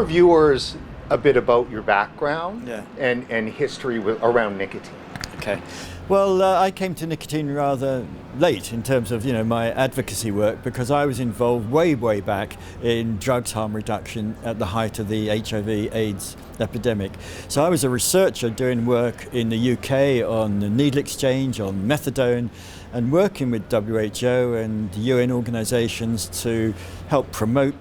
our viewers a bit about your background Yeah. and history around nicotine. Okay. Well, I came to nicotine rather late in terms of, my advocacy work, because I was involved way back in drugs harm reduction at the height of the HIV/AIDS epidemic. So I was a researcher doing work in the UK on the needle exchange, on methadone, and working with WHO and UN organisations to help promote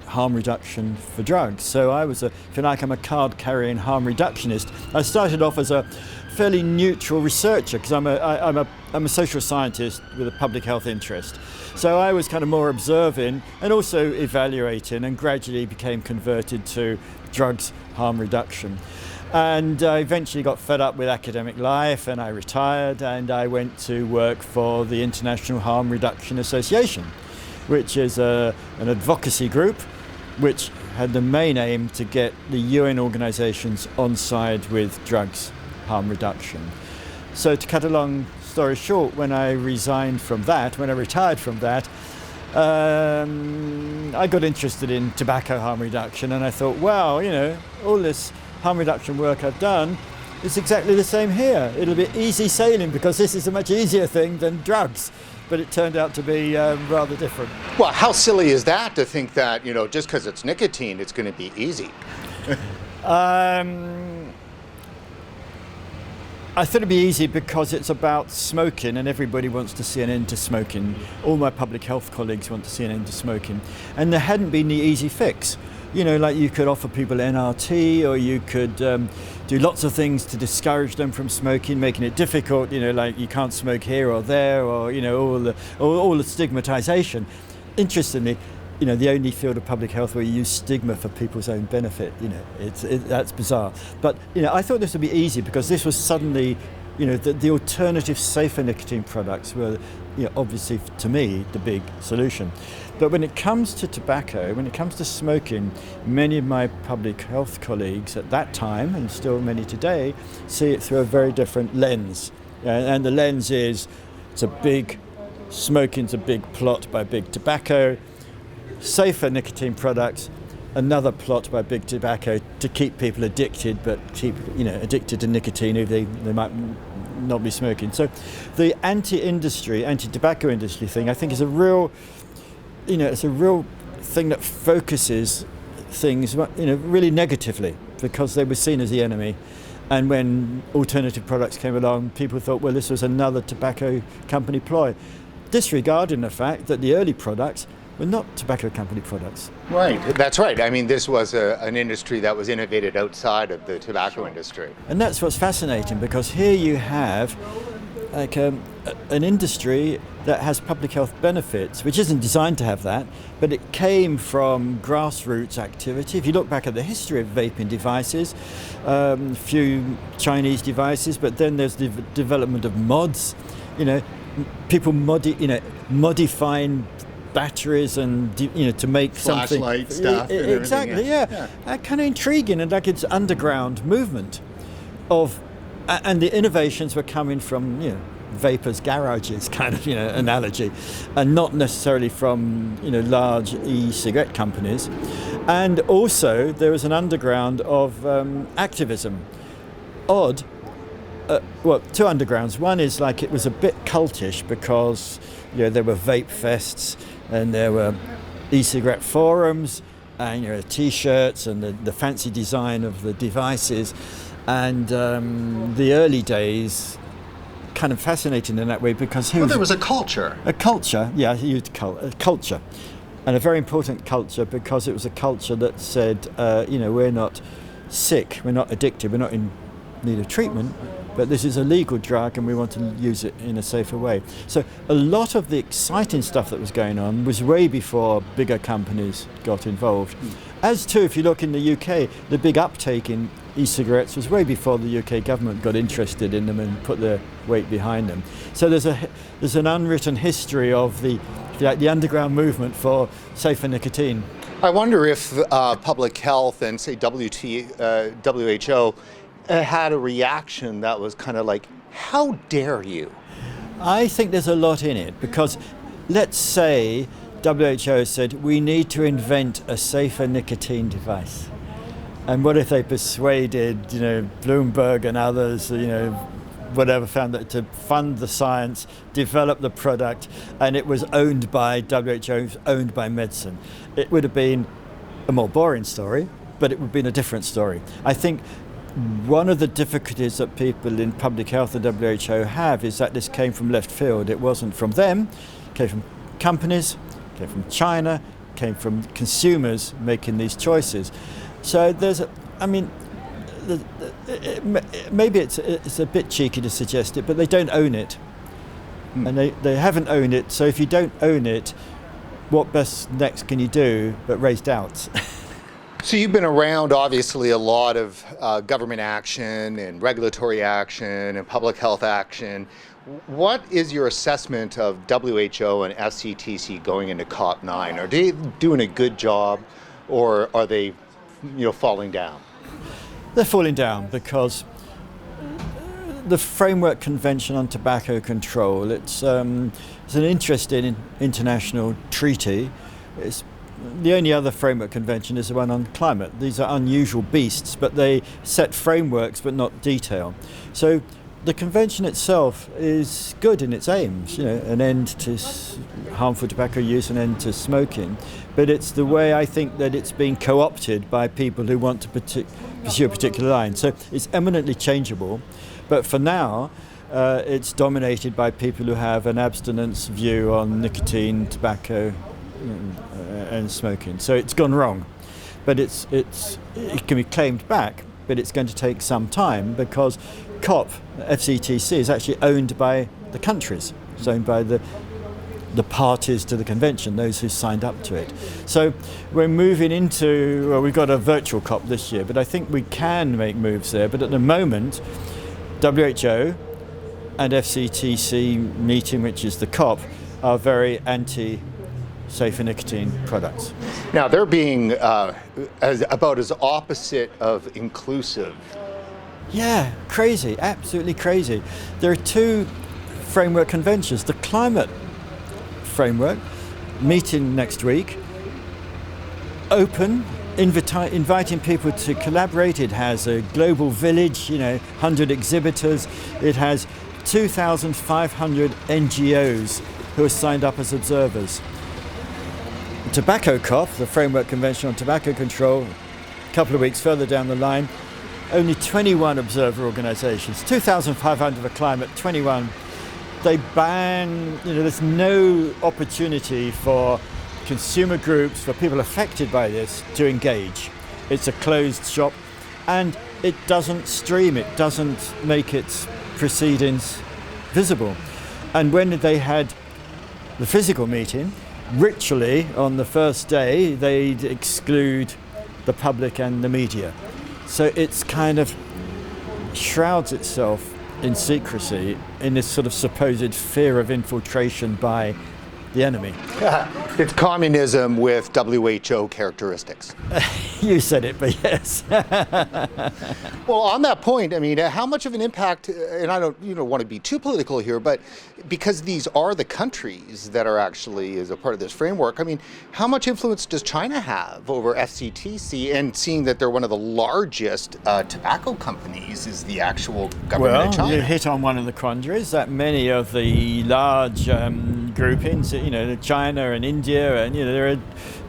harm reduction for drugs. So I was, if you like, I'm a card-carrying harm reductionist. I started off as a fairly neutral researcher because I'm a social scientist with a public health interest. So I was kind of more observing and also evaluating, and gradually became converted to drugs harm reduction. And I eventually got fed up with academic life, and I retired, and I went to work for the International Harm Reduction Association, which is an advocacy group which had the main aim to get the UN organisations on side with drugs harm reduction. So to cut a long story short, when I retired from that, I got interested in tobacco harm reduction, and I thought, wow, all this harm reduction work I've done is exactly the same here. It'll be easy sailing because this is a much easier thing than drugs. But it turned out to be rather different. Well, how silly is that to think that, just because it's nicotine, it's going to be easy? I thought it'd be easy because it's about smoking, and everybody wants to see an end to smoking. All my public health colleagues want to see an end to smoking. And there hadn't been the easy fix. Like you could offer people NRT, or you could do lots of things to discourage them from smoking, making it difficult, like you can't smoke here or there, or, all the stigmatization. Interestingly, the only field of public health where you use stigma for people's own benefit, that's bizarre. But, I thought this would be easy because this was suddenly, the alternative safer nicotine products were, obviously to me, the big solution. But when it comes to tobacco, when it comes to smoking, many of my public health colleagues at that time, and still many today, see it through a very different lens. And the lens is, smoking's a big plot by big tobacco. Safer nicotine products, another plot by big tobacco to keep people addicted, but keep addicted to nicotine if they might not be smoking. So the anti-industry, anti-tobacco industry thing, I think is a real, it's a real thing that focuses things, really negatively, because they were seen as the enemy. And when alternative products came along, people thought, well, this was another tobacco company ploy, disregarding the fact that the early products were not tobacco company products. Right, that's right. I mean, this was an industry that was innovated outside of the tobacco industry. And that's what's fascinating, because here you have like an industry that has public health benefits, which isn't designed to have that, but it came from grassroots activity. If you look back at the history of vaping devices, a few Chinese devices, but then there's the development of mods, people modifying batteries and to make something. Flashlight stuff. Exactly, yeah. Kind of intriguing, and like it's underground movement of, and the innovations were coming from vapors garages kind of analogy, and not necessarily from large e-cigarette companies. And also there was an underground of activism. Odd. Well, two undergrounds. One is like it was a bit cultish because there were vape fests, and there were e-cigarette forums, and t-shirts, and the fancy design of the devices, and the early days kind of fascinating in that way because there was a culture. A culture, yeah, a culture, and a very important culture, because it was a culture that said, we're not sick, we're not addicted, we're not in need of treatment, but this is a legal drug and we want to use it in a safer way. So a lot of the exciting stuff that was going on was way before bigger companies got involved. As too, if you look in the UK, the big uptake in e-cigarettes was way before the UK government got interested in them and put their weight behind them. So there's an unwritten history of the underground movement for safer nicotine. I wonder if public health and say WHO had a reaction that was kind of like, how dare you? I think there's a lot in it, because let's say WHO said we need to invent a safer nicotine device. And what if they persuaded, Bloomberg and others, whatever, found that to fund the science, develop the product, and it was owned by WHO, owned by medicine? It would have been a more boring story, but it would have been a different story. I think one of the difficulties that people in public health and WHO have is that this came from left field. It wasn't from them, it came from companies, it came from China, it came from consumers making these choices. So maybe it's a bit cheeky to suggest it, but they don't own it. And they haven't owned it, so if you don't own it, what best next can you do but raise doubts? So you've been around, obviously, a lot of government action and regulatory action and public health action. What is your assessment of WHO and FCTC going into COP9? Are they doing a good job, or are they falling down? They're falling down because the Framework Convention on Tobacco Control, it's an interesting international treaty. The only other framework convention is the one on climate. These are unusual beasts, but they set frameworks but not detail. So the convention itself is good in its aims, an end to harmful tobacco use, an end to smoking. But it's the way I think that it's being co-opted by people who want to pursue a particular line. So it's eminently changeable, but for now, it's dominated by people who have an abstinence view on nicotine, tobacco, and smoking. So it's gone wrong, but it can be claimed back, but it's going to take some time because COP, FCTC, is actually owned by the countries. It's owned by the parties to the convention, those who signed up to it. So we're moving into, well, we've got a virtual COP this year, but I think we can make moves there. But at the moment, WHO and FCTC meeting, which is the COP, are very anti-safer nicotine products. Now, they're being about as opposite of inclusive. Yeah, crazy, absolutely crazy. There are two framework conventions. The climate framework, meeting next week, open, inviting people to collaborate. It has a global village, 100 exhibitors. It has 2,500 NGOs who are signed up as observers. Tobacco COP, the Framework Convention on Tobacco Control, a couple of weeks further down the line, only 21 observer organisations, 2,500 for climate, 21. They ban, there's no opportunity for consumer groups, for people affected by this to engage. It's a closed shop, and it doesn't stream, it doesn't make its proceedings visible. And when they had the physical meeting, ritually on the first day, they'd exclude the public and the media. So it's kind of shrouds itself in secrecy in this sort of supposed fear of infiltration by the enemy. It's communism with WHO characteristics. You said it, but yes. Well, on that point, how much of an impact, and I don't want to be too political here, but because these are the countries that are actually as a part of this framework, how much influence does China have over FCTC, and seeing that they're one of the largest tobacco companies is the actual government of China? Well, you hit on one of the quandaries that many of the large groupings, China and India, and there are a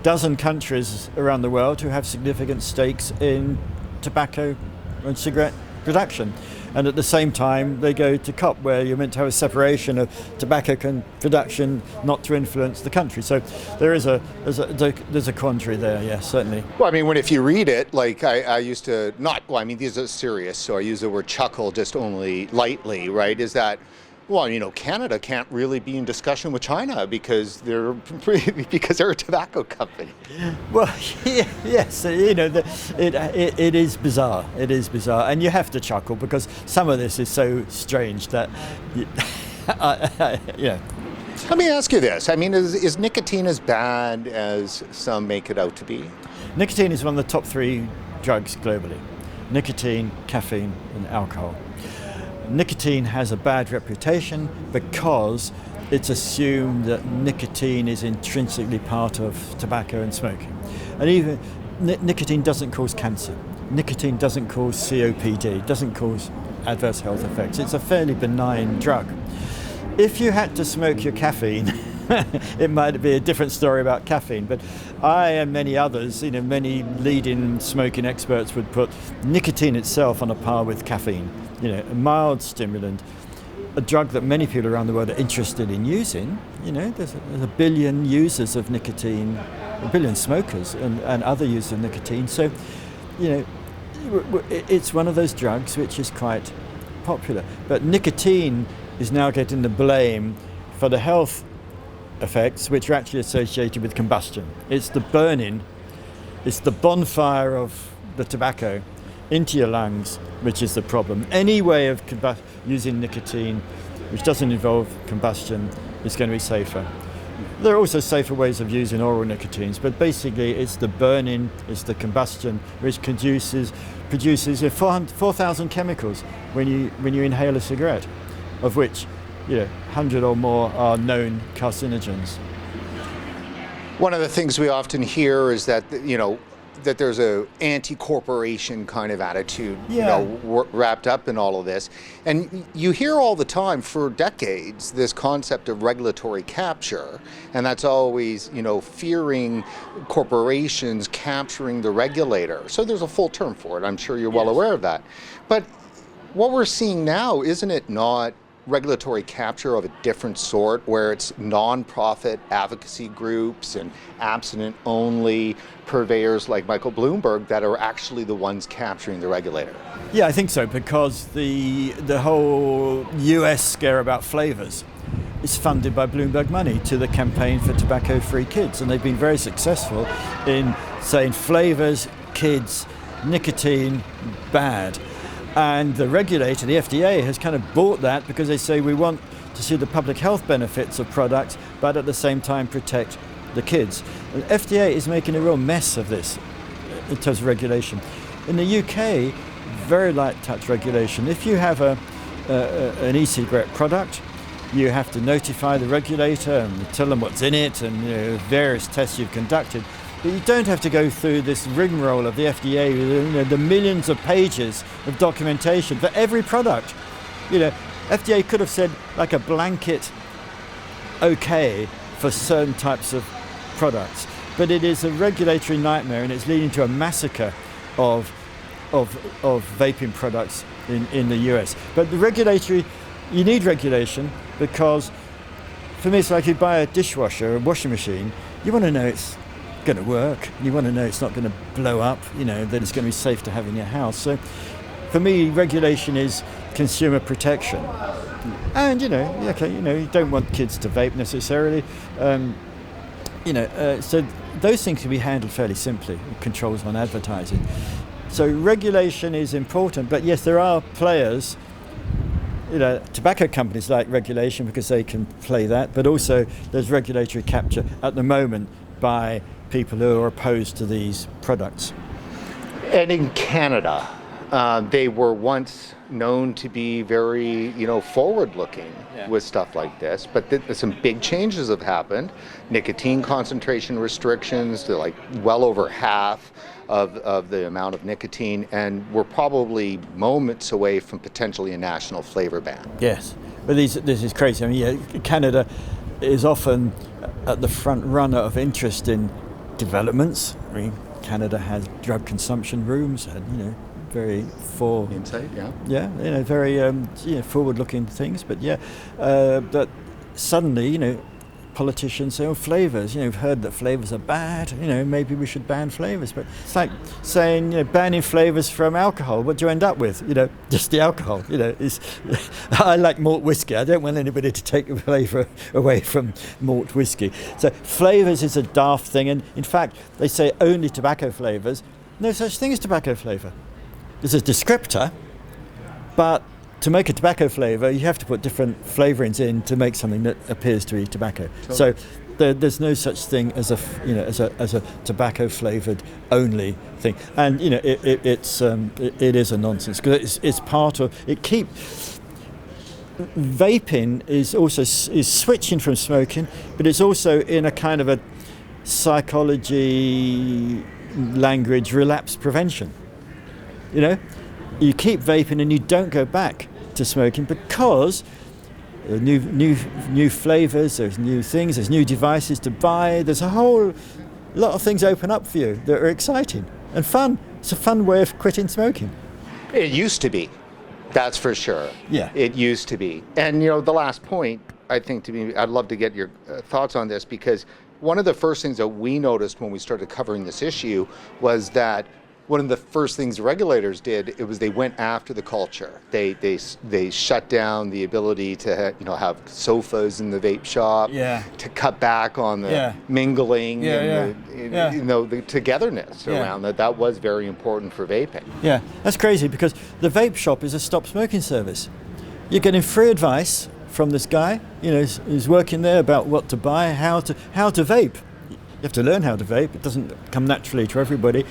dozen countries around the world who have significant stakes in tobacco and cigarette production. And at the same time, they go to COP, where you're meant to have a separation of tobacco production, not to influence the country. So there's a quandary there, yes, certainly. Well, if you read it, I used to these are serious, so I use the word chuckle just only lightly, right? Is that, Canada can't really be in discussion with China because they're a tobacco company. Well, yes, it is bizarre. It is bizarre, and you have to chuckle because some of this is so strange that, yeah. Let me ask you this. Is nicotine as bad as some make it out to be? Nicotine is one of the top 3 drugs globally. Nicotine, caffeine, and alcohol. Nicotine has a bad reputation because it's assumed that nicotine is intrinsically part of tobacco and smoking. And even nicotine doesn't cause cancer. nicotine doesn't cause COPD, doesn't cause adverse health effects. It's a fairly benign drug. If you had to smoke your caffeine, it might be a different story about caffeine, but I and many others, many leading smoking experts would put nicotine itself on a par with caffeine. A mild stimulant, a drug that many people around the world are interested in using. There's a billion users of nicotine, a billion smokers and other users of nicotine. So, it's one of those drugs which is quite popular. But nicotine is now getting the blame for the health effects which are actually associated with combustion. It's the burning, it's the bonfire of the tobacco into your lungs which is the problem. Any way of using nicotine which doesn't involve combustion is going to be safer. There are also safer ways of using oral nicotines, but basically it's the burning, it's the combustion which produces 4,000 chemicals when you inhale a cigarette, of which 100 or more are known carcinogens. One of the things we often hear is that that there's a anti-corporation kind of attitude, wrapped up in all of this. And you hear all the time for decades this concept of regulatory capture, and that's always, fearing corporations capturing the regulator. So there's a full term for it. I'm sure you're well aware of that. But what we're seeing now, isn't it not regulatory capture of a different sort, where it's non-profit advocacy groups and abstinent-only purveyors like Michael Bloomberg that are actually the ones capturing the regulator? Yeah, I think so, because the whole US scare about Flavours is funded by Bloomberg money to the campaign for tobacco-free kids, and they've been very successful in saying Flavours, kids, nicotine, bad. And the regulator, the FDA, has kind of bought that because they say we want to see the public health benefits of products, but at the same time protect the kids. And FDA is making a real mess of this in terms of regulation. In the UK, very light touch regulation. If you have an e-cigarette product, you have to notify the regulator and tell them what's in it and various tests you've conducted. But you don't have to go through this rigmarole of the FDA, the millions of pages of documentation for every product. FDA could have said like a blanket okay for certain types of products, but it is a regulatory nightmare, and it's leading to a massacre of vaping products in the US. But you need regulation, because for me it's like you buy a dishwasher, a washing machine, you want to know it's going to work. You want to know it's not going to blow up, that it's going to be safe to have in your house. So for me, regulation is consumer protection. And, you don't want kids to vape necessarily. So those things can be handled fairly simply, controls on advertising. So regulation is important, but yes, there are players, tobacco companies like regulation because they can play that, but also there's regulatory capture at the moment by people who are opposed to these products. And in Canada, they were once known to be very, forward-looking with stuff like this, but some big changes have happened. Nicotine concentration restrictions to like well over half of the amount of nicotine, and we're probably moments away from potentially a national flavor ban. Yes, but this is crazy. Canada is often at the front runner of interest in developments. Canada has drug consumption rooms and very insight, very forward-looking things. But but suddenly politicians say, Flavours, we've heard that Flavours are bad, maybe we should ban Flavours. But it's like saying, banning Flavours from alcohol. What do you end up with? Just the alcohol. I like malt whiskey. I don't want anybody to take the flavour away from malt whiskey. So Flavours is a daft thing, and in fact, they say only tobacco flavours. No such thing as tobacco flavour. There's a descriptor, but to make a tobacco flavour, you have to put different flavourings in to make something that appears to be tobacco. Totally. So there's no such thing as a tobacco flavoured only thing, and it is a nonsense, because it's part of it. Vaping is switching from smoking, but it's also in a kind of a psychology language relapse prevention. You know, you keep vaping and you don't go back to smoking because new flavors, there's new things, there's new devices to buy. There's a whole lot of things open up for you that are exciting and fun. It's a fun way of quitting smoking. It used to be, that's for sure. Yeah. It used to be. And the last point, I think, to me, I'd love to get your thoughts on this, because one of the first things that we noticed when we started covering this issue was that one of the first things regulators did, they went after the culture. They shut down the ability to have sofas in the vape shop, to cut back on the mingling, the togetherness around that. That was very important for vaping. Yeah, that's crazy, because the vape shop is a stop smoking service. You're getting free advice from this guy, who's working there about what to buy, how to vape. You have to learn how to vape. It doesn't come naturally to everybody.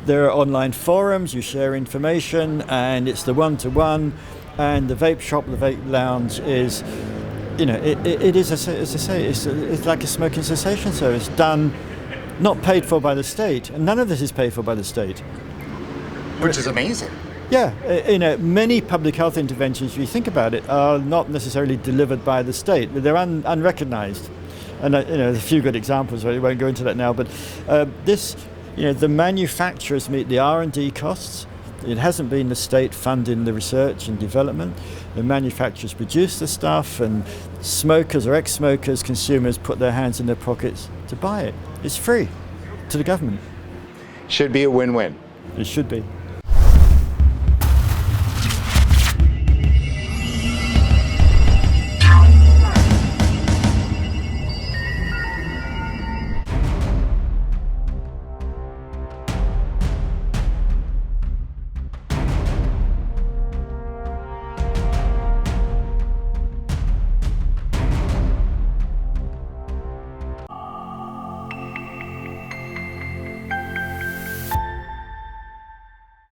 There are online forums, you share information, and it's the one-to-one. And the vape shop, the vape lounge is, it is, as I say, it's like a smoking cessation service done, not paid for by the state, and none of this is paid for by the state. Which is amazing. Yeah, many public health interventions, if you think about it, are not necessarily delivered by the state, but they're unrecognised. And there's a few good examples. I won't go into that now, but the manufacturers meet the R&D costs. It hasn't been the state funding the research and development. The manufacturers produce the stuff, and smokers or ex-smokers, consumers, put their hands in their pockets to buy it. It's free to the government. Should be a win-win. It should be.